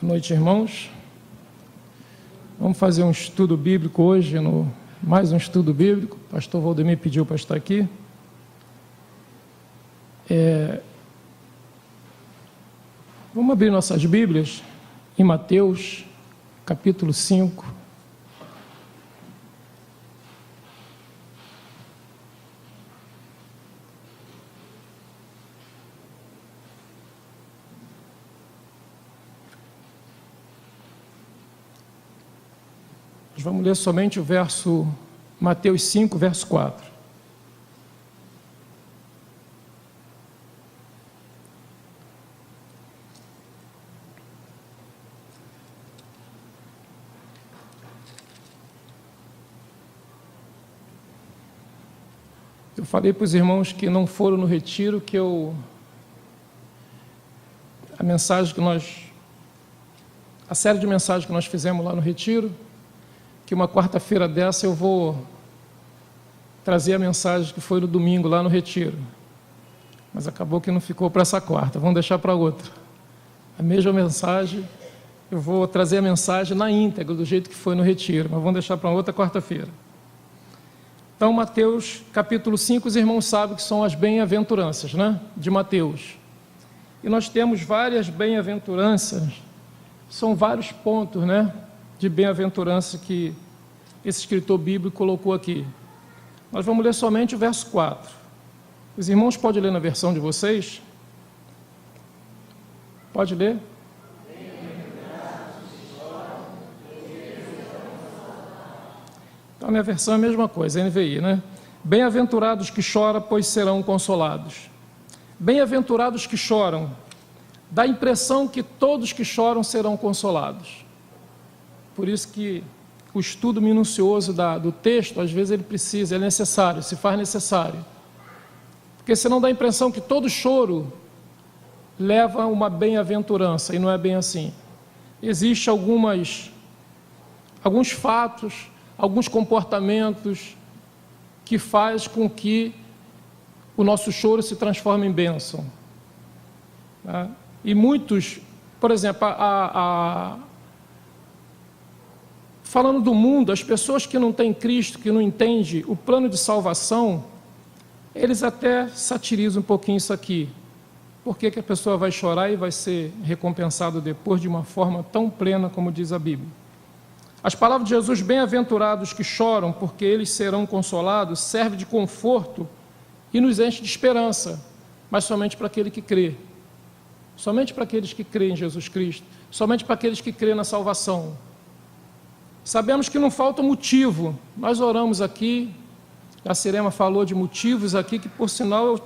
Boa noite, irmãos. Vamos fazer um estudo bíblico hoje, mais um estudo bíblico. O pastor Valdemir pediu para estar aqui. Vamos abrir nossas Bíblias em Mateus, capítulo 5. Nós vamos ler somente o verso, Mateus 5, verso 4. Eu falei para os irmãos que não foram no retiro, que a série de mensagens que nós fizemos lá no retiro, que uma quarta-feira dessa eu vou trazer a mensagem que foi no domingo lá no retiro, mas acabou que não ficou para essa quarta, vamos deixar para outra. A mesma mensagem, eu vou trazer a mensagem na íntegra, do jeito que foi no retiro, mas vamos deixar para outra quarta-feira. Então, Mateus capítulo 5, os irmãos sabem que são as bem-aventuranças, né, de Mateus. E nós temos várias bem-aventuranças, são vários pontos, né, de bem-aventurança que esse escritor bíblico colocou aqui. Nós vamos ler somente o verso 4. Os irmãos podem ler na versão de vocês? Pode ler? Então, a minha versão é a mesma coisa, NVI, né? Bem-aventurados que choram, pois serão consolados. Bem-aventurados que choram, dá a impressão que todos que choram serão consolados. Por isso que o estudo minucioso do texto, às vezes é necessário, se faz necessário. Porque senão dá a impressão que todo choro leva a uma bem-aventurança, e não é bem assim. Existem alguns fatos, alguns comportamentos que faz com que o nosso choro se transforme em bênção. Tá? E muitos, por exemplo, falando do mundo, as pessoas que não têm Cristo, que não entendem o plano de salvação, eles até satirizam um pouquinho isso aqui. Por que a pessoa vai chorar e vai ser recompensada depois de uma forma tão plena como diz a Bíblia? As palavras de Jesus, bem-aventurados que choram, porque eles serão consolados, serve de conforto e nos enche de esperança, mas somente para aquele que crê. Somente para aqueles que creem em Jesus Cristo, somente para aqueles que creem na salvação. Sabemos que não falta motivo, nós oramos aqui, a Cirema falou de motivos aqui, que por sinal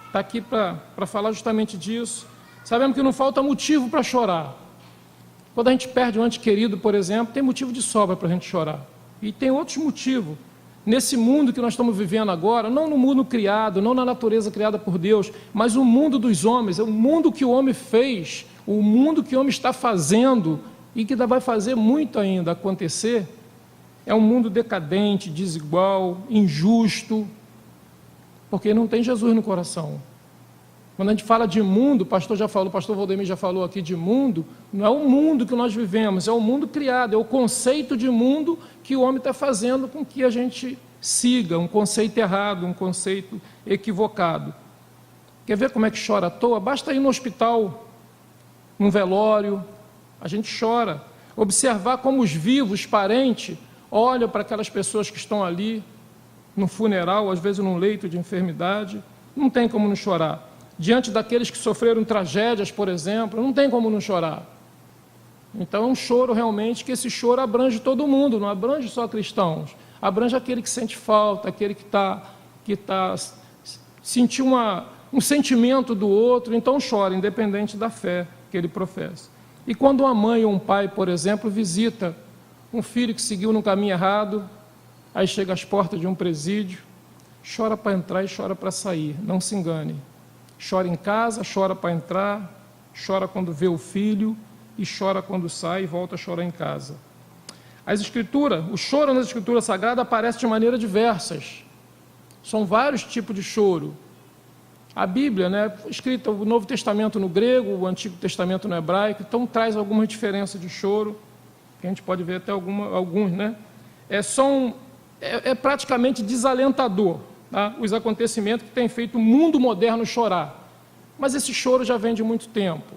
está aqui para falar justamente disso. Sabemos que não falta motivo para chorar. Quando a gente perde um ente querido, por exemplo, tem motivo de sobra para a gente chorar. E tem outros motivos. Nesse mundo que nós estamos vivendo agora, não no mundo criado, não na natureza criada por Deus, mas o mundo dos homens, é o mundo que o homem fez, o mundo que o homem está fazendo, e que ainda vai fazer muito ainda acontecer, é um mundo decadente, desigual, injusto, porque não tem Jesus no coração. Quando a gente fala de mundo, o pastor Valdemir já falou aqui de mundo, não é o mundo que nós vivemos, é o mundo criado, é o conceito de mundo que o homem está fazendo com que a gente siga, um conceito errado, um conceito equivocado. Quer ver como é que chora à toa? Basta ir no hospital, num velório, a gente chora. Observar como os vivos, parentes, olham para aquelas pessoas que estão ali, no funeral, às vezes num leito de enfermidade, não tem como não chorar. Diante daqueles que sofreram tragédias, por exemplo, não tem como não chorar. Então é um choro realmente, que esse choro abrange todo mundo, não abrange só cristãos, abrange aquele que sente falta, aquele que sentiu um sentimento do outro, então chora, independente da fé que ele professa. E quando uma mãe ou um pai, por exemplo, visita um filho que seguiu no caminho errado, aí chega às portas de um presídio, chora para entrar e chora para sair, não se engane. Chora em casa, chora para entrar, chora quando vê o filho e chora quando sai e volta a chorar em casa. O choro nas Escrituras Sagradas aparece de maneira diversas. São vários tipos de choro. A Bíblia, né, escrita o Novo Testamento no grego, o Antigo Testamento no hebraico, então traz alguma diferença de choro, que a gente pode ver até alguns, né? É praticamente desalentador, tá? Os acontecimentos que têm feito o mundo moderno chorar. Mas esse choro já vem de muito tempo.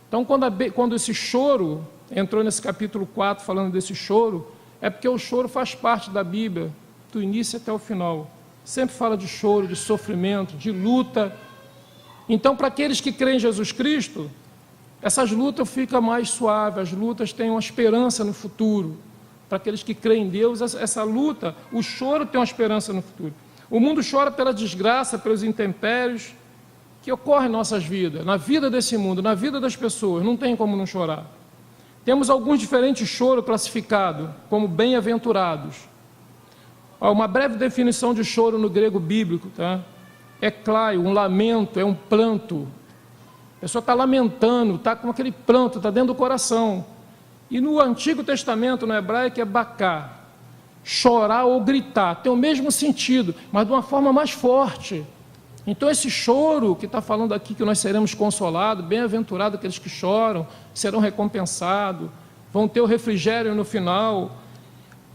Então, quando esse choro entrou nesse capítulo 4, falando desse choro, é porque o choro faz parte da Bíblia, do início até o final. Sempre fala de choro, de sofrimento, de luta. Então, para aqueles que creem em Jesus Cristo, essas lutas ficam mais suaves, as lutas têm uma esperança no futuro. Para aqueles que creem em Deus, essa luta, o choro tem uma esperança no futuro. O mundo chora pela desgraça, pelos intempéries que ocorrem em nossas vidas, na vida desse mundo, na vida das pessoas, não tem como não chorar. Temos alguns diferentes choros classificados como bem-aventurados. Uma breve definição de choro no grego bíblico, tá? É claio, um lamento, é um pranto. A pessoa está lamentando, está com aquele pranto, está dentro do coração. E no Antigo Testamento, no hebraico, é baká, chorar ou gritar, tem o mesmo sentido, mas de uma forma mais forte. Então esse choro que está falando aqui, que nós seremos consolados, bem-aventurados aqueles que choram, serão recompensados, vão ter o refrigério no final.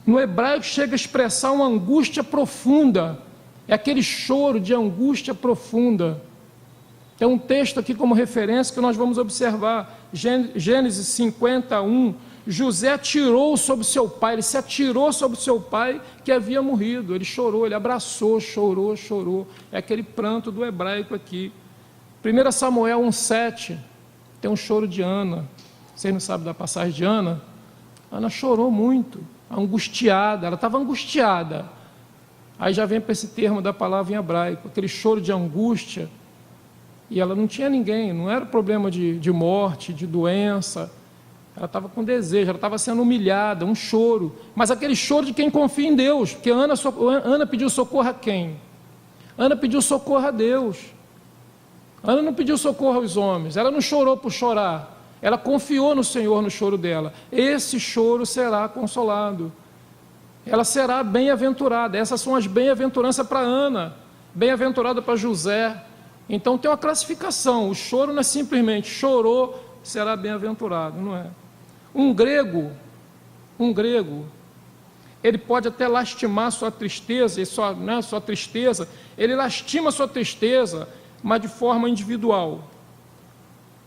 No hebraico chega a expressar uma angústia profunda, é aquele choro de angústia profunda. Tem um texto aqui como referência que nós vamos observar, Gênesis 51, José atirou sobre seu pai, ele se atirou sobre seu pai que havia morrido, ele chorou, ele abraçou, chorou, é aquele pranto do hebraico aqui. 1 Samuel 1,7, tem um choro de Ana, vocês não sabem da passagem de Ana? Ana chorou muito, angustiada, ela estava angustiada, aí já vem para esse termo da palavra em hebraico, aquele choro de angústia, e ela não tinha ninguém, não era problema de morte, de doença, ela estava com desejo, ela estava sendo humilhada, um choro, mas aquele choro de quem confia em Deus, porque Ana pediu socorro a quem? Ana pediu socorro a Deus. Ana não pediu socorro aos homens, ela não chorou por chorar, ela confiou no Senhor no choro dela. Esse choro será consolado, ela será bem-aventurada. Essas são as bem-aventuranças para Ana, bem-aventurada para José. Então tem uma classificação, o choro não é simplesmente chorou, será bem-aventurado, não é? Um grego, ele pode até lastimar sua tristeza, sua tristeza, ele lastima sua tristeza, mas de forma individual.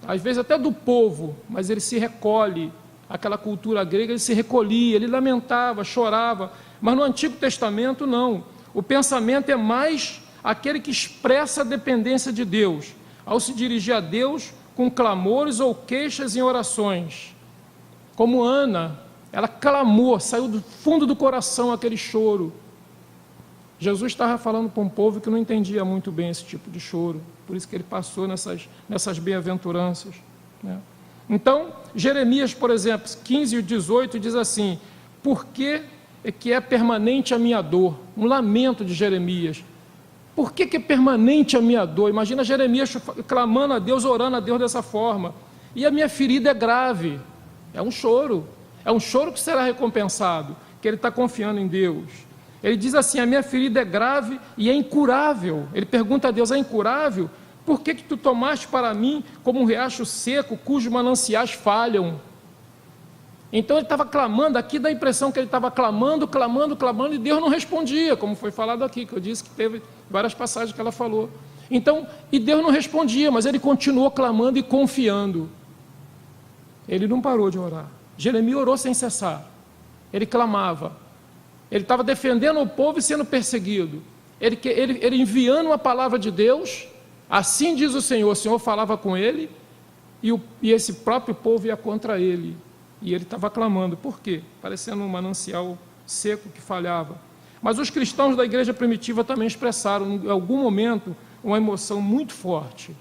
Às vezes até do povo, mas ele se recolhe. Aquela cultura grega, ele se recolhia, ele lamentava, chorava. Mas no Antigo Testamento, não. O pensamento é mais aquele que expressa a dependência de Deus, ao se dirigir a Deus com clamores ou queixas em orações. Como Ana, ela clamou, saiu do fundo do coração aquele choro. Jesus estava falando para um povo que não entendia muito bem esse tipo de choro, por isso que ele passou nessas bem-aventuranças, né? Então, Jeremias, por exemplo, 15 e 18, diz assim: por que é permanente a minha dor? Um lamento de Jeremias. Por que é permanente a minha dor? Imagina Jeremias clamando a Deus, orando a Deus dessa forma. E a minha ferida é grave. É um choro que será recompensado, que ele está confiando em Deus. Ele diz assim: a minha ferida é grave e é incurável. Ele pergunta a Deus: é incurável? Por que tu tomaste para mim como um riacho seco, cujos mananciais falham? Então ele estava clamando, aqui dá a impressão que ele estava clamando, e Deus não respondia, como foi falado aqui, que eu disse que teve várias passagens que ela falou. Então, e Deus não respondia, mas ele continuou clamando e confiando. Ele não parou de orar. Jeremias orou sem cessar. Ele clamava. Ele estava defendendo o povo e sendo perseguido. Ele enviando uma palavra de Deus, assim diz o Senhor falava com ele, e esse próprio povo ia contra ele. E ele estava clamando. Por quê? Parecendo um manancial seco que falhava. Mas os cristãos da igreja primitiva também expressaram, em algum momento, uma emoção muito forte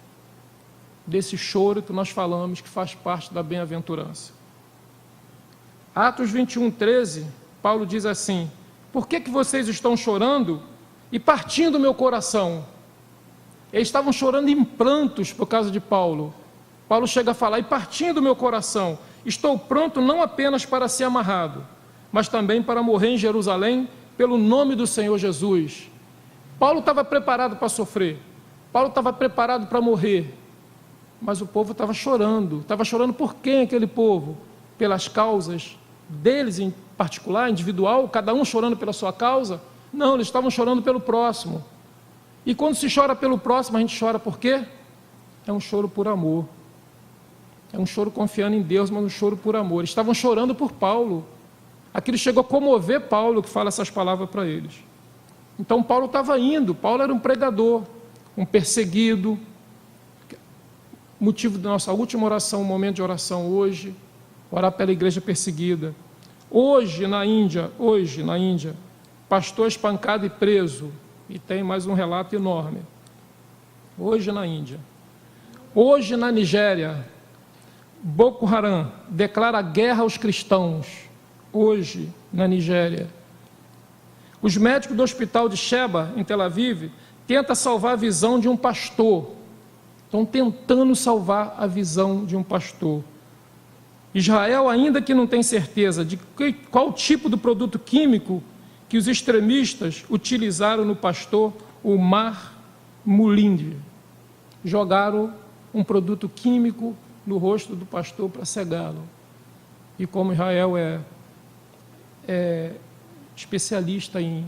desse choro que nós falamos, que faz parte da bem-aventurança. Atos 21, 13, Paulo diz assim: por que vocês estão chorando e partindo o meu coração? Eles estavam chorando em prantos por causa de Paulo. Paulo chega a falar: e partindo o meu coração, estou pronto não apenas para ser amarrado, mas também para morrer em Jerusalém pelo nome do Senhor Jesus. Paulo estava preparado para sofrer. Paulo estava preparado para morrer, mas o povo estava chorando. Estava chorando por quem aquele povo? Pelas causas deles em particular, individual, cada um chorando pela sua causa? Não, eles estavam chorando pelo próximo. E quando se chora pelo próximo, a gente chora por quê? É um choro por amor. É um choro confiando em Deus, mas um choro por amor. Eles estavam chorando por Paulo. Aquilo chegou a comover Paulo, que fala essas palavras para eles. Então Paulo estava indo. Paulo era um pregador, um perseguido. Motivo da nossa última oração, um momento de oração hoje, orar pela igreja perseguida. Hoje na Índia, pastor espancado e preso. E tem mais um relato enorme. Hoje na Índia. Hoje na Nigéria, Boko Haram declara guerra aos cristãos. Hoje na Nigéria. Os médicos do hospital de Sheba, em Tel Aviv, tentam salvar a visão de um pastor. Estão tentando salvar a visão de um pastor. Israel, ainda que não tem certeza de qual tipo de produto químico que os extremistas utilizaram no pastor Omar Mulinde. Jogaram um produto químico no rosto do pastor para cegá-lo. E como Israel é especialista em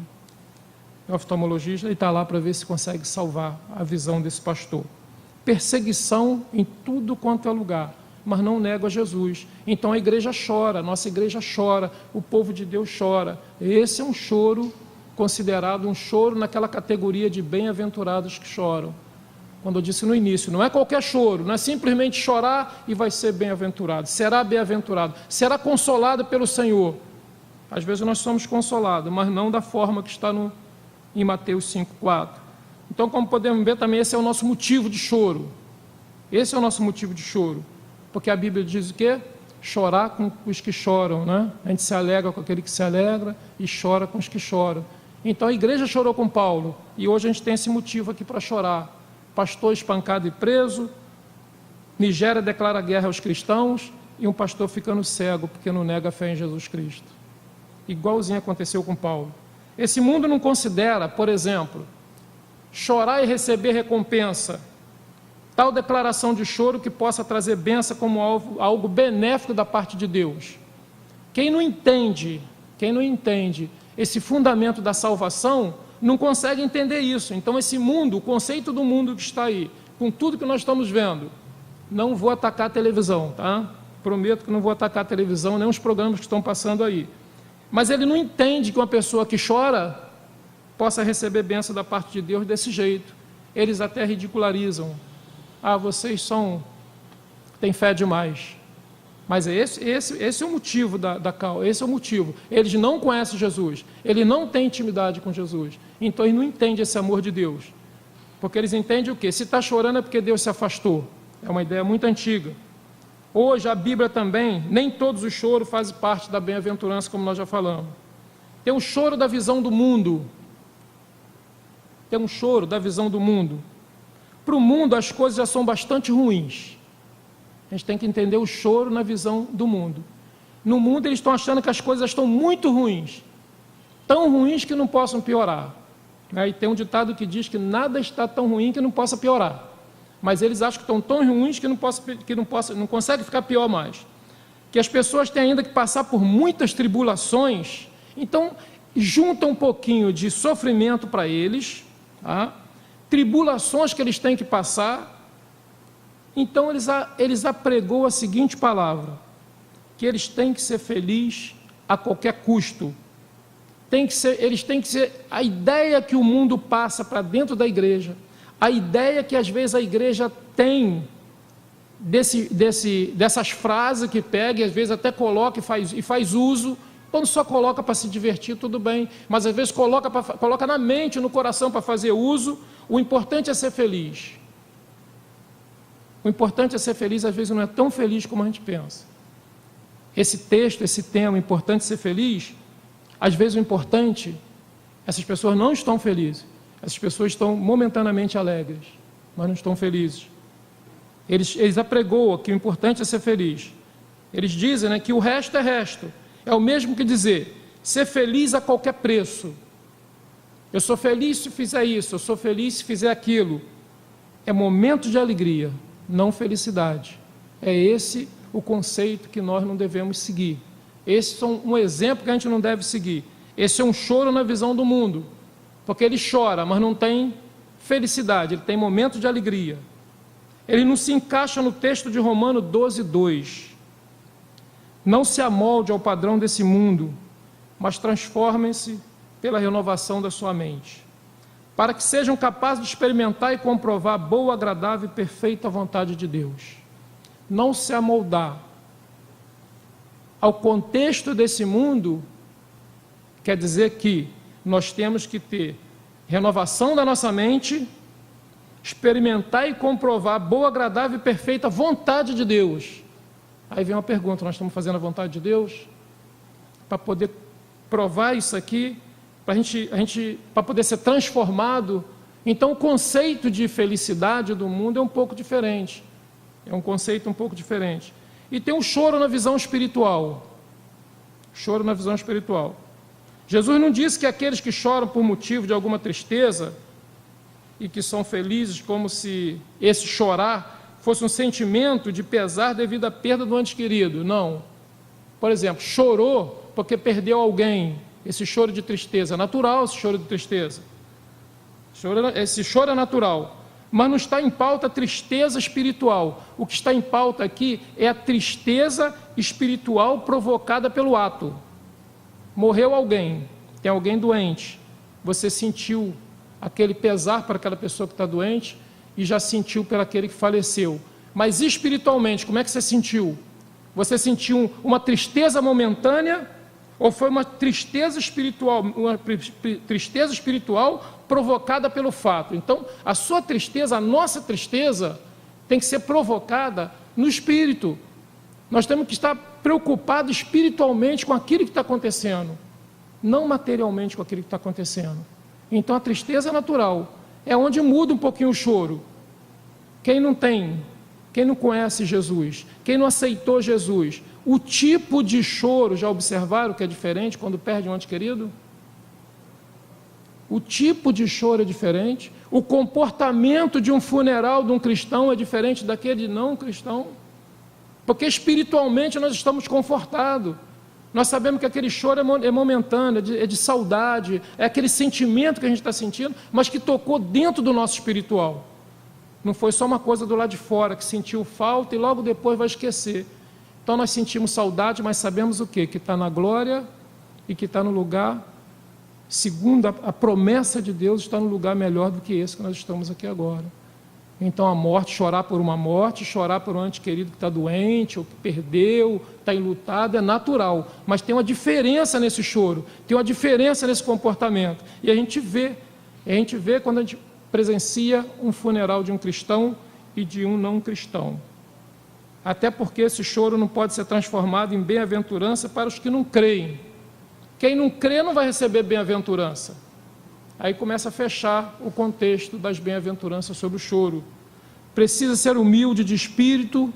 oftalmologista, ele está lá para ver se consegue salvar a visão desse pastor. Perseguição em tudo quanto é lugar, mas não nega Jesus. Então a igreja chora, a nossa igreja chora, o povo de Deus chora. Esse é um choro considerado um choro naquela categoria de bem-aventurados que choram. Quando eu disse no início, não é qualquer choro, não é simplesmente chorar e vai ser bem-aventurado, será bem-aventurado, será consolado pelo Senhor. Às vezes nós somos consolados, mas não da forma que está em Mateus 5,4. Então, como podemos ver também, esse é o nosso motivo de choro. Esse é o nosso motivo de choro. Porque a Bíblia diz o quê? Chorar com os que choram, né? A gente se alegra com aquele que se alegra e chora com os que choram. Então a igreja chorou com Paulo e hoje a gente tem esse motivo aqui para chorar. Pastor espancado e preso, Nigéria declara guerra aos cristãos e um pastor ficando cego porque não nega a fé em Jesus Cristo. Igualzinho aconteceu com Paulo. Esse mundo não considera, por exemplo, chorar e receber recompensa, tal declaração de choro que possa trazer bênção como algo benéfico da parte de Deus. Quem não entende esse fundamento da salvação, não consegue entender isso. Então esse mundo, o conceito do mundo que está aí, com tudo que nós estamos vendo, não vou atacar a televisão, tá? Prometo que não vou atacar a televisão, nem os programas que estão passando aí. Mas ele não entende que uma pessoa que chora possa receber bênção da parte de Deus desse jeito. Eles até ridicularizam. Ah, vocês têm fé demais. Mas esse é o motivo da causa, esse é o motivo. Eles não conhecem Jesus, eles não têm intimidade com Jesus. Então eles não entendem esse amor de Deus. Porque eles entendem o quê? Se está chorando é porque Deus se afastou. É uma ideia muito antiga. Hoje a Bíblia também, nem todos os choros fazem parte da bem-aventurança, como nós já falamos. Tem um choro da visão do mundo. Tem um choro da visão do mundo. Para o mundo as coisas já são bastante ruins. A gente tem que entender o choro na visão do mundo. No mundo eles estão achando que as coisas estão muito ruins. Tão ruins que não possam piorar. Aí tem um ditado que diz que nada está tão ruim que não possa piorar. Mas eles acham que estão tão ruins que não consegue ficar pior mais. Que as pessoas têm ainda que passar por muitas tribulações, então junta um pouquinho de sofrimento para eles, tá? Tribulações que eles têm que passar. Então eles apregou a seguinte palavra, que eles têm que ser felizes a qualquer custo. Eles têm que ser a ideia que o mundo passa para dentro da igreja, a ideia que às vezes a igreja tem dessas frases que pega e às vezes até coloca e faz uso. Quando só coloca para se divertir, tudo bem, mas às vezes coloca na mente, no coração para fazer uso. O importante é ser feliz. O importante é ser feliz, às vezes não é tão feliz como a gente pensa. Esse texto, esse tema, importante ser feliz, às vezes o importante, essas pessoas não estão felizes. Essas pessoas estão momentaneamente alegres, mas não estão felizes. Eles apregoam que o importante é ser feliz. Eles dizem, né, que o resto é resto. É o mesmo que dizer, ser feliz a qualquer preço. Eu sou feliz se fizer isso, eu sou feliz se fizer aquilo. é momento de alegria, não felicidade. É esse o conceito que nós não devemos seguir. Esse é um exemplo que a gente não deve seguir. Esse é um choro na visão do mundo, porque ele chora, mas não tem felicidade, ele tem momento de alegria. Ele não se encaixa no texto de Romanos 12:2. Não se amolde ao padrão desse mundo, mas transformem-se pela renovação da sua mente, para que sejam capazes de experimentar e comprovar a boa, agradável e perfeita vontade de Deus. Não se amoldar ao contexto desse mundo quer dizer que nós temos que ter renovação da nossa mente, experimentar e comprovar a boa, agradável e perfeita vontade de Deus. Aí vem uma pergunta: nós estamos fazendo a vontade de Deus? Para poder provar isso aqui, para poder ser transformado. Então o conceito de felicidade do mundo é um pouco diferente. É um conceito um pouco diferente. E tem um choro na visão espiritual. Choro na visão espiritual. Jesus não disse que aqueles que choram por motivo de alguma tristeza e que são felizes, como se esse chorar fosse um sentimento de pesar devido à perda do ente querido. Não. Por exemplo, chorou porque perdeu alguém. Esse choro de tristeza é natural, esse choro de tristeza. Esse choro é natural. Mas não está em pauta a tristeza espiritual. O que está em pauta aqui é a tristeza espiritual provocada pelo ato. Morreu alguém, tem alguém doente, você sentiu aquele pesar para aquela pessoa que está doente e já sentiu por aquele que faleceu. Mas espiritualmente, como é que você sentiu? Você sentiu uma tristeza momentânea ou foi uma tristeza espiritual provocada pelo fato? Então, a sua tristeza, a nossa tristeza, tem que ser provocada no espírito. Nós temos que estar preocupados espiritualmente com aquilo que está acontecendo, não materialmente com aquilo que está acontecendo. Então, a tristeza é natural, é onde muda um pouquinho o choro. Quem não conhece Jesus, quem não aceitou Jesus, o tipo de choro, já observaram que é diferente quando perde um ente querido? O tipo de choro é diferente, o comportamento de um funeral de um cristão é diferente daquele de não cristão, porque espiritualmente nós estamos confortados, nós sabemos que aquele choro é momentâneo, é de saudade, é aquele sentimento que a gente está sentindo, mas que tocou dentro do nosso espiritual, não foi só uma coisa do lado de fora, que sentiu falta e logo depois vai esquecer. Então nós sentimos saudade, mas sabemos o quê? Que está na glória e que está no lugar, segundo a promessa de Deus, está no lugar melhor do que esse que nós estamos aqui agora. Então a morte, chorar por uma morte, chorar por um ente querido que está doente, ou que perdeu, está enlutado, é natural. Mas tem uma diferença nesse choro, tem uma diferença nesse comportamento. E a gente vê quando a gente presencia um funeral de um cristão e de um não cristão. Até porque esse choro não pode ser transformado em bem-aventurança para os que não creem. Quem não crê não vai receber bem-aventurança. Aí começa a fechar o contexto das bem-aventuranças sobre o choro. Precisa ser humilde de espírito,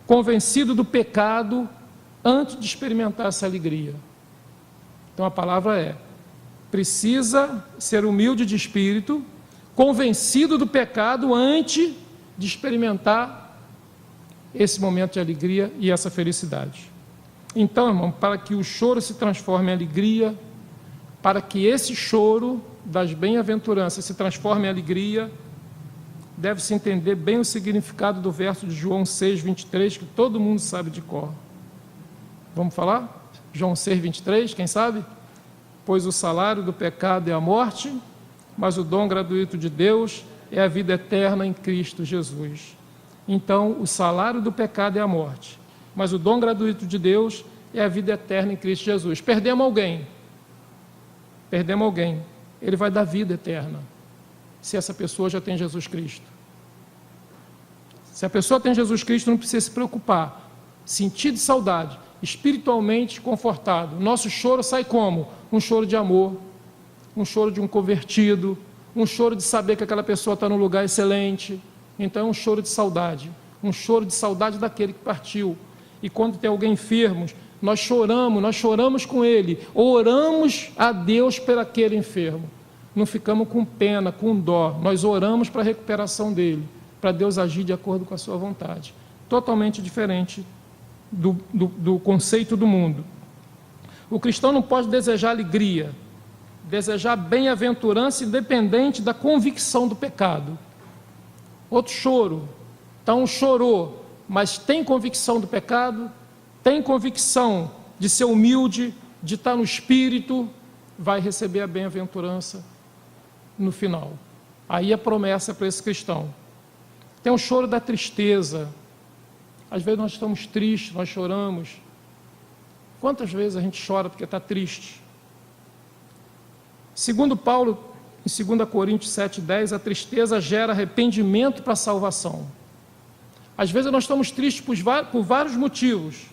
convencido do pecado, antes de experimentar essa alegria. Então a palavra é: precisa ser humilde de espírito, convencido do pecado, antes de experimentar esse momento de alegria e essa felicidade. Então, irmão, para que o choro se transforme em alegria, para que esse choro das bem-aventuranças se transforme em alegria, deve-se entender bem o significado do verso de João 6:23, que todo mundo sabe de cor. Vamos falar? João 6:23, quem sabe? Pois o salário do pecado é a morte, mas o dom gratuito de Deus é a vida eterna em Cristo Jesus. Então, o salário do pecado é a morte, mas o dom gratuito de Deus é a vida eterna em Cristo Jesus. Perdemos alguém, Ele vai dar vida eterna, se essa pessoa já tem Jesus Cristo. Se a pessoa tem Jesus Cristo, não precisa se preocupar, sentir de saudade, espiritualmente confortado. Nosso choro sai como? Um choro de amor, um choro de um convertido, um choro de saber que aquela pessoa está num lugar excelente. Então é um choro de saudade daquele que partiu. E quando tem alguém enfermo, nós choramos com ele, oramos a Deus por aquele enfermo. não ficamos com pena, com dó. Nós oramos para a recuperação dele, para Deus agir de acordo com a sua vontade. Totalmente diferente do conceito do mundo. O cristão não pode desejar alegria, desejar bem-aventurança independente da convicção do pecado. Outro choro. Então chorou, mas tem convicção do pecado, tem convicção de ser humilde, de estar no Espírito, vai receber a bem-aventurança no final. Aí a promessa para esse cristão. Tem o choro da tristeza. Às vezes nós estamos tristes, nós choramos. Quantas vezes a gente chora porque está triste? Segundo Paulo, em 2 Coríntios 7,10, a tristeza gera arrependimento para a salvação. Às vezes nós estamos tristes por vários motivos.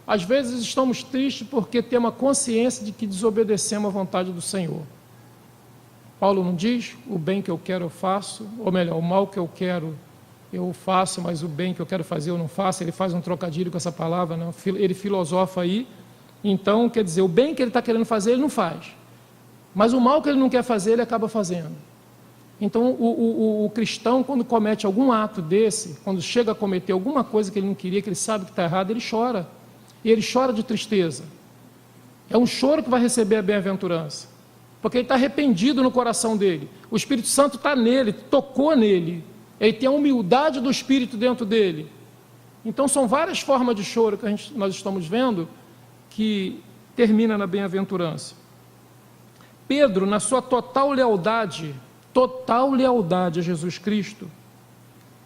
Às vezes estamos tristes porque temos a consciência de que desobedecemos à vontade do Senhor. Paulo não diz, o bem que eu quero eu faço, ou melhor, o mal que eu quero eu faço, mas o bem que eu quero fazer eu não faço. Ele faz um trocadilho com essa palavra, não? Ele filosofa aí. Então, quer dizer, o bem que ele está querendo fazer, ele não faz. Mas o mal que ele não quer fazer, ele acaba fazendo. Então, o cristão, quando comete algum ato desse, quando chega a cometer alguma coisa que ele não queria, que ele sabe que está errado, ele chora. E ele chora de tristeza. É um choro que vai receber a bem-aventurança. Porque ele está arrependido no coração dele. O Espírito Santo está nele, tocou nele. Ele tem a humildade do Espírito dentro dele. Então, são várias formas de choro que nós estamos vendo que termina na bem-aventurança. Pedro, na sua total lealdade a Jesus Cristo,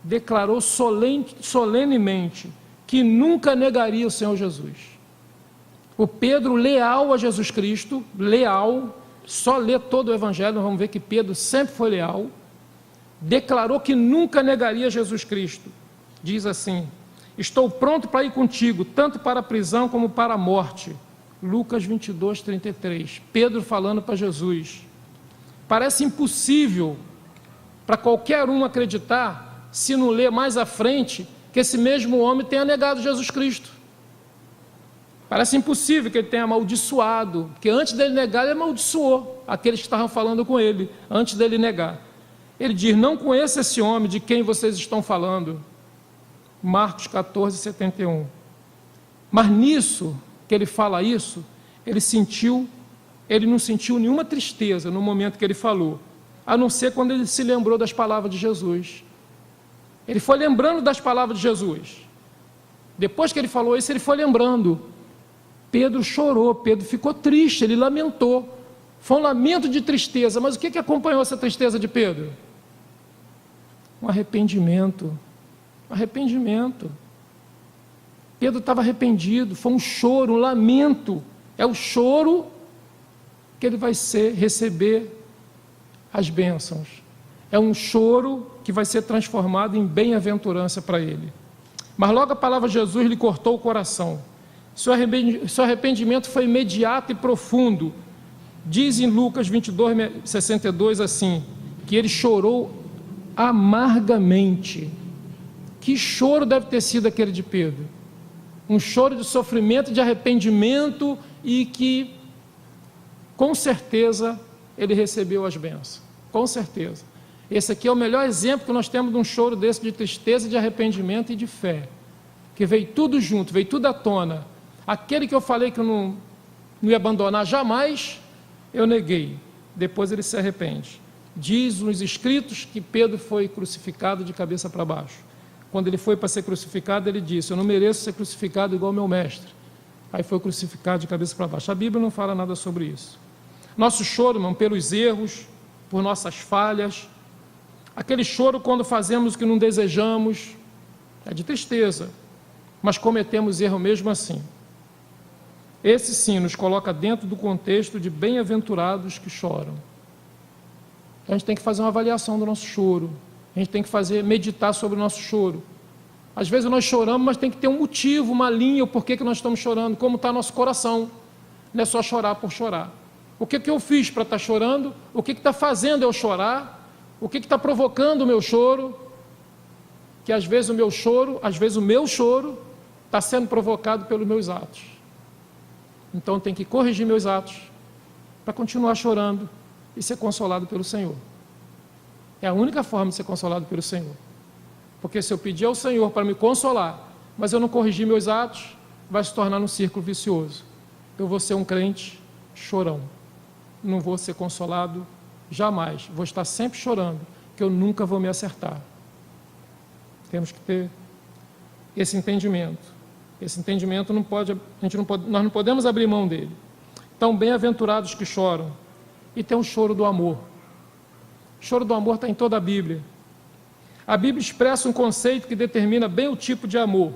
declarou solenemente que nunca negaria o Senhor Jesus. O Pedro, leal a Jesus Cristo, leal, só lê todo o Evangelho, nós vamos ver que Pedro sempre foi leal, declarou que nunca negaria Jesus Cristo. Diz assim: estou pronto para ir contigo, tanto para a prisão como para a morte. Lucas 22, 33. Pedro falando para Jesus. Parece impossível para qualquer um acreditar, se não ler mais à frente, que esse mesmo homem tenha negado Jesus Cristo. Parece impossível que ele tenha amaldiçoado, porque antes dele negar, ele amaldiçoou aqueles que estavam falando com ele, antes dele negar. Ele diz: não conheço esse homem de quem vocês estão falando. Marcos 14, 71. Mas nisso, que ele fala isso, ele não sentiu nenhuma tristeza no momento que ele falou, a não ser quando ele se lembrou das palavras de Jesus. Ele foi lembrando das palavras de Jesus. Depois que ele falou isso, ele foi lembrando. Pedro chorou, Pedro ficou triste, ele lamentou. Foi um lamento de tristeza, mas o que acompanhou essa tristeza de Pedro? Um arrependimento. Arrependimento. Pedro estava arrependido, foi um choro, um lamento. É o choro que ele vai receber as bênçãos. É um choro que vai ser transformado em bem-aventurança para ele. Mas logo a palavra de Jesus lhe cortou o coração. Seu arrependimento foi imediato e profundo. Diz em Lucas 22, 62 assim, que ele chorou amargamente. Que choro deve ter sido aquele de Pedro? Um choro de sofrimento, de arrependimento, e que, com certeza, ele recebeu as bênçãos. Com certeza. Esse aqui é o melhor exemplo que nós temos de um choro desse, de tristeza, de arrependimento e de fé. Que veio tudo junto, veio tudo à tona. Aquele que eu falei que eu não ia abandonar jamais, eu neguei. Depois ele se arrepende. Diz nos escritos que Pedro foi crucificado de cabeça para baixo. Quando ele foi para ser crucificado, ele disse: eu não mereço ser crucificado igual meu mestre. Aí foi crucificado de cabeça para baixo. A Bíblia não fala nada sobre isso. Nosso choro, irmão, pelos erros, por nossas falhas, aquele choro quando fazemos o que não desejamos, é de tristeza, mas cometemos erro mesmo assim. Esse sim nos coloca dentro do contexto de bem-aventurados que choram. Então a gente tem que fazer uma avaliação do nosso choro. A gente tem que meditar sobre o nosso choro. Às vezes nós choramos, mas tem que ter um motivo, uma linha, o porquê que nós estamos chorando, como está nosso coração. Não é só chorar por chorar. O que eu fiz para estar chorando? O que está fazendo eu chorar? O que está provocando o meu choro? Que às vezes o meu choro está sendo provocado pelos meus atos. Então eu tenho que corrigir meus atos para continuar chorando, e ser consolado pelo Senhor. É a única forma de ser consolado pelo Senhor. Porque se eu pedir ao Senhor para me consolar, mas eu não corrigir meus atos, vai se tornar um círculo vicioso. Eu vou ser um crente chorão. Não vou ser consolado jamais. Vou estar sempre chorando, que eu nunca vou me acertar. Temos que ter esse entendimento. Esse entendimento nós não podemos abrir mão dele. Então, bem-aventurados que choram. E tem o choro do amor. O choro do amor está em toda a Bíblia. A Bíblia expressa um conceito que determina bem o tipo de amor.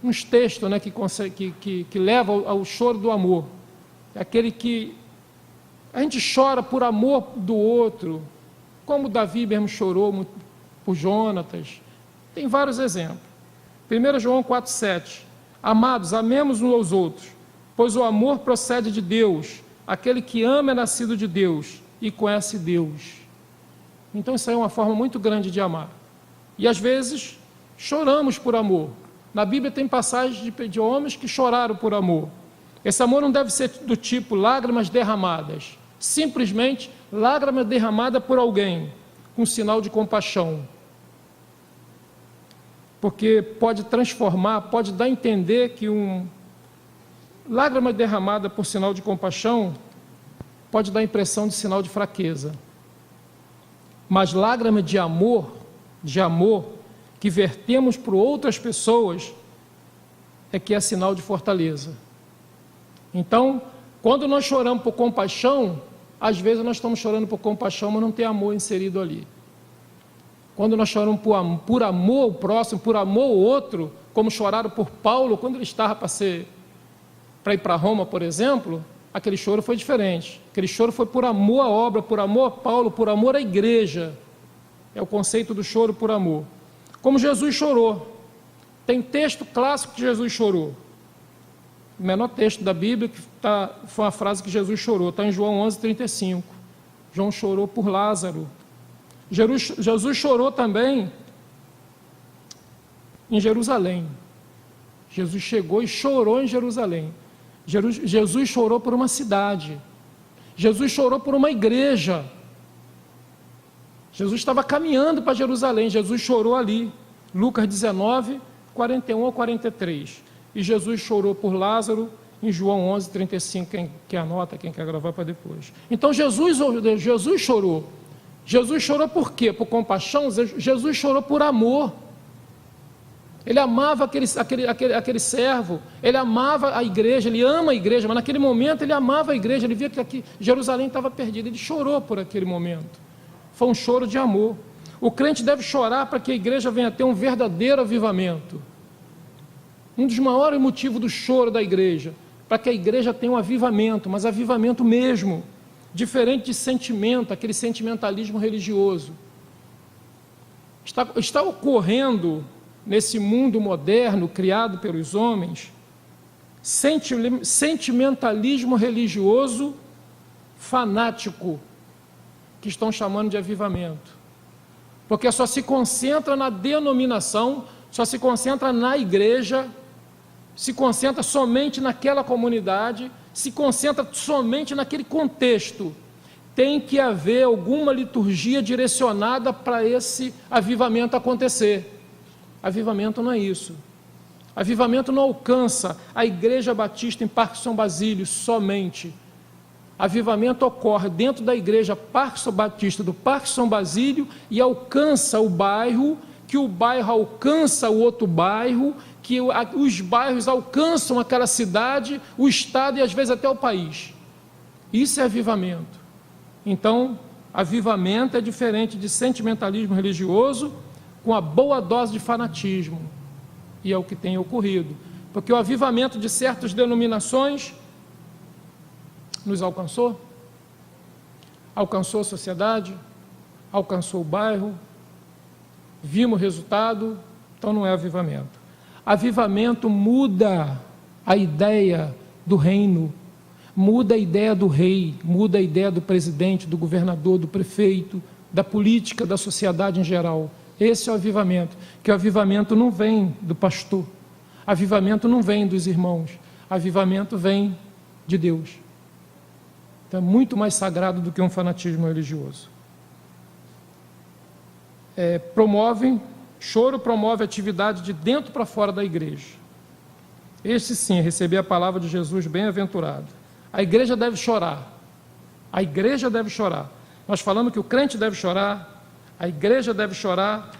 Uns textos, né, que levam ao choro do amor. É aquele que a gente chora por amor do outro, como Davi mesmo chorou por Jonatas. Tem vários exemplos. 1 João 4,7. Amados, amemos uns aos outros, pois o amor procede de Deus. Aquele que ama é nascido de Deus e conhece Deus. Então isso aí é uma forma muito grande de amar. E às vezes choramos por amor. Na Bíblia tem passagens de homens que choraram por amor. Esse amor não deve ser do tipo lágrimas derramadas. Simplesmente lágrima derramada por alguém, com sinal de compaixão. Porque pode transformar, pode dar a entender que lágrima derramada por sinal de compaixão pode dar a impressão de sinal de fraqueza. Mas lágrima de amor que vertemos por outras pessoas é que é sinal de fortaleza. Então, quando nós choramos por compaixão, às vezes nós estamos chorando por compaixão, mas não tem amor inserido ali. Quando nós choramos por amor ao próximo, por amor ao outro, como choraram por Paulo quando ele estava para ir para Roma, por exemplo, aquele choro foi diferente. Aquele choro foi por amor à obra, por amor a Paulo, por amor à igreja. É o conceito do choro por amor. Como Jesus chorou. Tem texto clássico que Jesus chorou. O menor texto da Bíblia foi uma frase que Jesus chorou. Está em João 11:35. João chorou por Lázaro. Jesus chorou também em Jerusalém. Jesus chegou e chorou em Jerusalém. Jesus chorou por uma cidade. Jesus chorou por uma igreja. Jesus estava caminhando para Jerusalém. Jesus chorou ali. Lucas 19, 41 ao 43. E Jesus chorou por Lázaro em João 11:35. Quem quer anota, quem quer gravar para depois. Então Jesus chorou. Jesus chorou por quê? Por compaixão? Jesus chorou por amor. Ele amava aquele servo, ele amava a igreja, ele ama a igreja, mas naquele momento ele amava a igreja, ele via que Jerusalém estava perdida, ele chorou por aquele momento. Foi um choro de amor. O crente deve chorar para que a igreja venha a ter um verdadeiro avivamento. Um dos maiores motivos do choro da igreja, para que a igreja tenha um avivamento, mas avivamento mesmo, diferente de sentimento, aquele sentimentalismo religioso. Está ocorrendo nesse mundo moderno criado pelos homens sentimentalismo religioso fanático, que estão chamando de avivamento, porque só se concentra na denominação, só se concentra na igreja, se concentra somente naquela comunidade, se concentra somente naquele contexto. Tem que haver alguma liturgia direcionada para esse avivamento acontecer. Avivamento não é isso. Avivamento não alcança a Igreja Batista em Parque São Basílio somente. Avivamento ocorre dentro da Igreja Parque Batista do Parque São Basílio e alcança o bairro, que o bairro alcança o outro bairro, que os bairros alcançam aquela cidade, o estado e às vezes até o país. Isso é avivamento. Então, avivamento é diferente de sentimentalismo religioso com a boa dose de fanatismo. E é o que tem ocorrido. Porque o avivamento de certas denominações nos alcançou, alcançou a sociedade, alcançou o bairro, vimos o resultado, então não é avivamento. Avivamento muda a ideia do reino, muda a ideia do rei, muda a ideia do presidente, do governador, do prefeito, da política, da sociedade em geral. Esse é o avivamento, que o avivamento não vem do pastor, avivamento não vem dos irmãos, avivamento vem de Deus. Então é muito mais sagrado do que um fanatismo religioso. Choro promove atividade de dentro para fora da igreja. Este sim, receber a palavra de Jesus bem-aventurado. A igreja deve chorar. A igreja deve chorar. Nós falamos que o crente deve chorar, a igreja deve chorar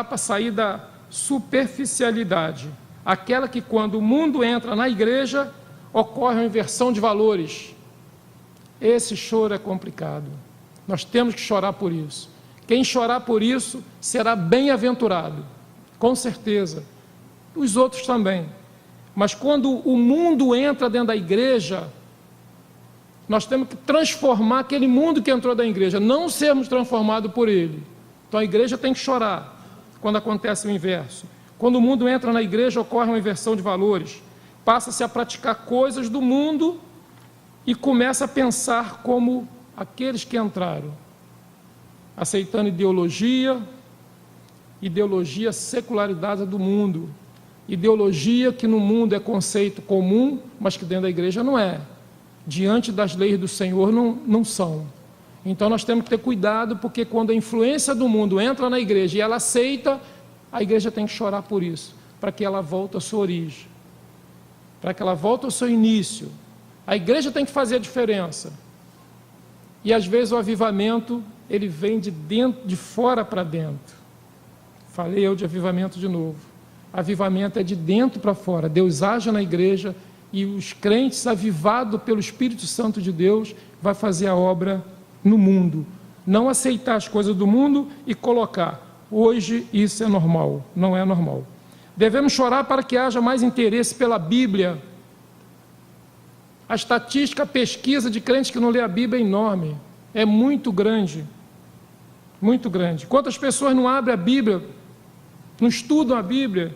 para sair da superficialidade. Aquela que quando o mundo entra na igreja, ocorre uma inversão de valores. Esse choro é complicado. Nós temos que chorar por isso. Quem chorar por isso será bem-aventurado, com certeza. Os outros também. Mas quando o mundo entra dentro da igreja, nós temos que transformar aquele mundo que entrou da igreja, não sermos transformados por ele. Então a igreja tem que chorar quando acontece o inverso. Quando o mundo entra na igreja, ocorre uma inversão de valores. Passa-se a praticar coisas do mundo e começa a pensar como aqueles que entraram, aceitando ideologia secularizada do mundo, ideologia que no mundo é conceito comum, mas que dentro da igreja não é. Diante das leis do Senhor não são. Então nós temos que ter cuidado, porque quando a influência do mundo entra na igreja e ela aceita, a igreja tem que chorar por isso, para que ela volte à sua origem, para que ela volte ao seu início. A igreja tem que fazer a diferença. E às vezes o avivamento, ele vem de fora para dentro. Falei eu de avivamento de novo. Avivamento é de dentro para fora. Deus age na igreja e os crentes, avivados pelo Espírito Santo de Deus, vai fazer a obra no mundo. Não aceitar as coisas do mundo e colocar. Hoje isso é normal, não é normal. Devemos chorar para que haja mais interesse pela Bíblia. A estatística, a pesquisa de crentes que não lê a Bíblia é enorme. É muito grande. Muito grande. Quantas pessoas não abrem a Bíblia, não estudam a Bíblia,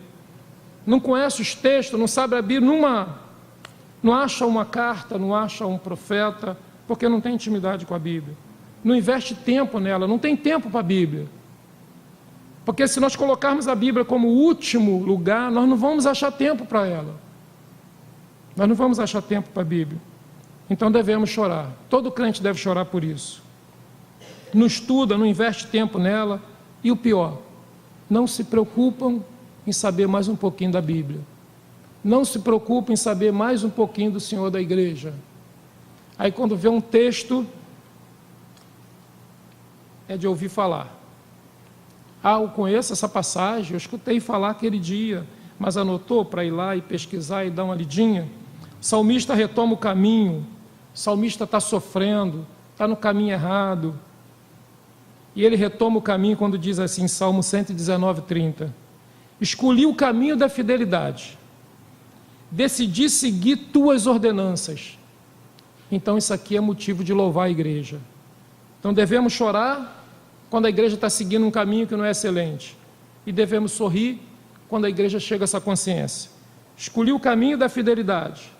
não conhecem os textos, não sabem a Bíblia, não acham uma carta, não acham um profeta, porque não tem intimidade com a Bíblia. Não investe tempo nela, não tem tempo para a Bíblia. Porque se nós colocarmos a Bíblia como último lugar, nós não vamos achar tempo para ela. Nós não vamos achar tempo para a Bíblia. Então devemos chorar. Todo crente deve chorar por isso. Não estuda, não investe tempo nela. E o pior, não se preocupam em saber mais um pouquinho da Bíblia. Não se preocupam em saber mais um pouquinho do Senhor da igreja. Aí quando vê um texto, é de ouvir falar. Eu conheço essa passagem, eu escutei falar aquele dia, mas anotou para ir lá e pesquisar e dar uma lidinha. O salmista retoma o caminho, o salmista está sofrendo, está no caminho errado. E ele retoma o caminho quando diz assim, Salmo 119, 30. Escolhi o caminho da fidelidade, decidi seguir tuas ordenanças. Então isso aqui é motivo de louvar a igreja. Então devemos chorar quando a igreja está seguindo um caminho que não é excelente. E devemos sorrir quando a igreja chega a essa consciência. Escolhi o caminho da fidelidade,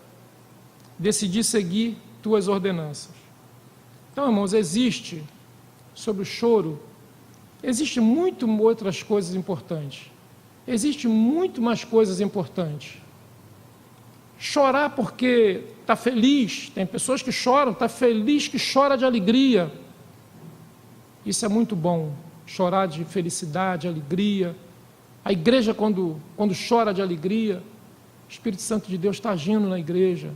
decidi seguir tuas ordenanças. Então, irmãos, existe, sobre o choro, existe muito outras coisas importantes. Existe muito mais coisas importantes. Chorar porque está feliz, tem pessoas que choram, está feliz, que chora de alegria. Isso é muito bom, chorar de felicidade, alegria. A igreja, quando chora de alegria, o Espírito Santo de Deus está agindo na igreja.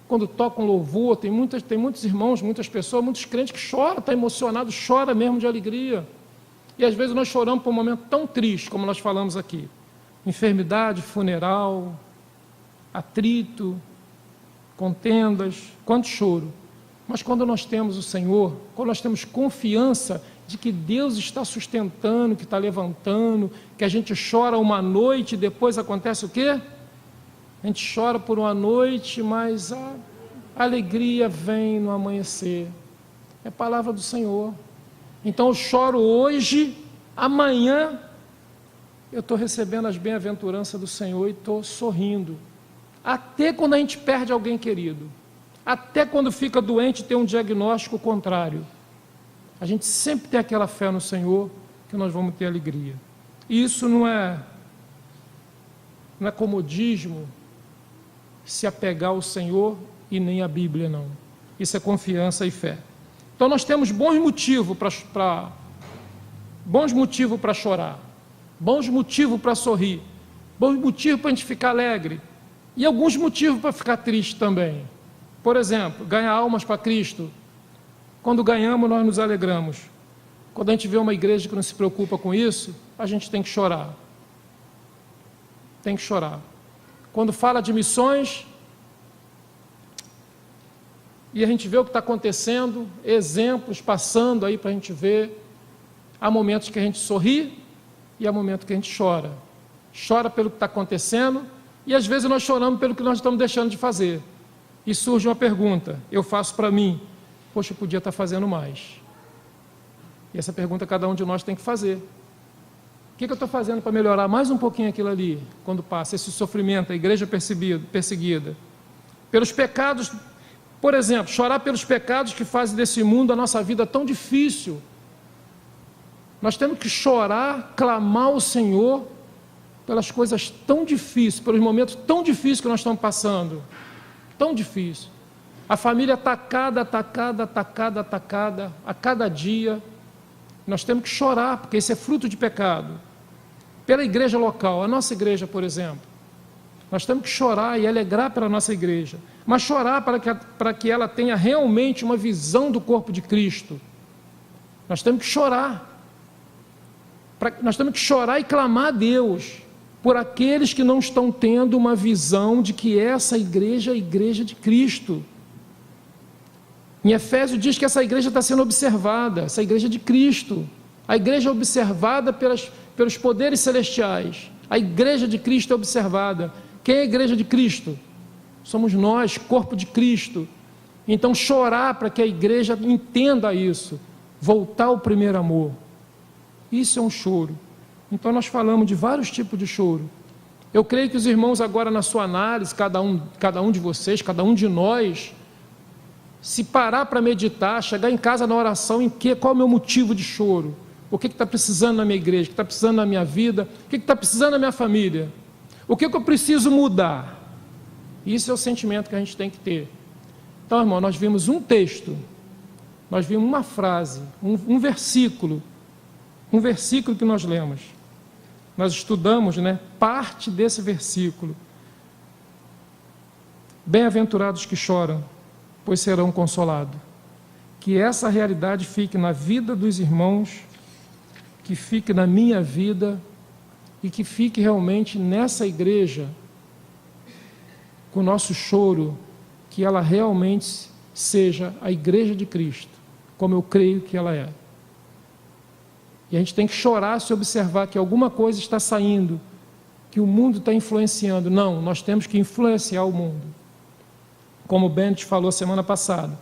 Quando toca um louvor, tem muitos irmãos, muitas pessoas, muitos crentes que choram, está emocionado, chora mesmo de alegria. E às vezes nós choramos por um momento tão triste, como nós falamos aqui. Enfermidade, funeral, atrito, contendas, quanto choro. Mas quando nós temos o Senhor, quando nós temos confiança de que Deus está sustentando, que está levantando, que a gente chora uma noite e depois acontece o quê? A gente chora por uma noite, mas a alegria vem no amanhecer. É a palavra do Senhor. Então eu choro hoje, amanhã eu estou recebendo as bem-aventuranças do Senhor e estou sorrindo. Até quando a gente perde alguém querido. Até quando fica doente e tem um diagnóstico contrário. A gente sempre tem aquela fé no Senhor que nós vamos ter alegria. E isso não é comodismo se apegar ao Senhor e nem à Bíblia, não. Isso é confiança e fé. Então nós temos bons motivos para chorar, bons motivos para sorrir, bons motivos para a gente ficar alegre e alguns motivos para ficar triste também. Por exemplo, ganhar almas para Cristo. Quando ganhamos, nós nos alegramos. Quando a gente vê uma igreja que não se preocupa com isso, a gente tem que chorar. Tem que chorar. Quando fala de missões, e a gente vê o que está acontecendo, exemplos passando aí para a gente ver, há momentos que a gente sorri e há momentos que a gente chora. Chora pelo que está acontecendo e às vezes nós choramos pelo que nós estamos deixando de fazer. E surge uma pergunta, eu faço para mim, poxa, eu podia estar fazendo mais. E essa pergunta cada um de nós tem que fazer. O que eu estou fazendo para melhorar mais um pouquinho aquilo ali, quando passa esse sofrimento, a igreja perseguida? Pelos pecados, por exemplo, chorar pelos pecados que fazem desse mundo a nossa vida tão difícil. Nós temos que chorar, clamar ao Senhor pelas coisas tão difíceis, pelos momentos tão difíceis que nós estamos passando. Tão difícil. A família atacada a cada dia. Nós temos que chorar, porque isso é fruto de pecado. Pela igreja local, a nossa igreja, por exemplo. Nós temos que chorar e alegrar pela nossa igreja. Mas chorar para que ela tenha realmente uma visão do corpo de Cristo. Nós temos que chorar. Nós temos que chorar e clamar a Deus por aqueles que não estão tendo uma visão de que essa igreja é a igreja de Cristo. Em Efésios diz que essa igreja está sendo observada, essa igreja de Cristo. A igreja é observada pelos poderes celestiais. A igreja de Cristo é observada. Quem é a igreja de Cristo? Somos nós, corpo de Cristo. Então chorar para que a igreja entenda isso, voltar ao primeiro amor. Isso é um choro. Então nós falamos de vários tipos de choro. Eu creio que os irmãos agora na sua análise, cada um de vocês, cada um de nós, se parar para meditar, chegar em casa na oração, qual é o meu motivo de choro? O que está precisando na minha igreja? O que está precisando na minha vida? O que está precisando na minha família? O que eu preciso mudar? Isso é o sentimento que a gente tem que ter. Então, irmão, nós vimos um texto, nós vimos uma frase, um versículo que nós lemos. Nós estudamos, parte desse versículo. Bem-aventurados que choram, pois serão consolados. Que essa realidade fique na vida dos irmãos, que fique na minha vida e que fique realmente nessa igreja, com o nosso choro, que ela realmente seja a igreja de Cristo, como eu creio que ela é. E a gente tem que chorar se observar que alguma coisa está saindo, que o mundo está influenciando. Não, nós temos que influenciar o mundo. Como o Bennett falou semana passada,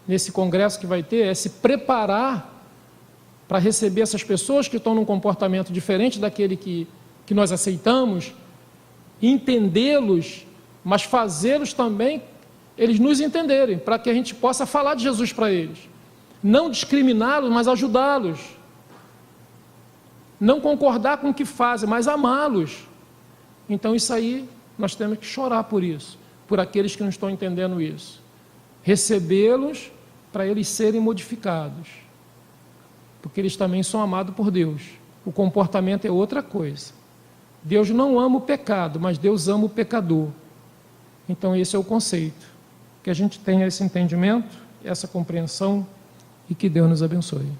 nesse congresso que vai ter, é se preparar para receber essas pessoas que estão num comportamento diferente daquele que nós aceitamos, entendê-los, mas fazê-los também, eles nos entenderem, para que a gente possa falar de Jesus para eles. Não discriminá-los, mas ajudá-los. Não concordar com o que fazem, mas amá-los. Então isso aí, nós temos que chorar por isso, por aqueles que não estão entendendo isso. Recebê-los para eles serem modificados, porque eles também são amados por Deus. O comportamento é outra coisa. Deus não ama o pecado, mas Deus ama o pecador. Então esse é o conceito. Que a gente tenha esse entendimento, essa compreensão e que Deus nos abençoe.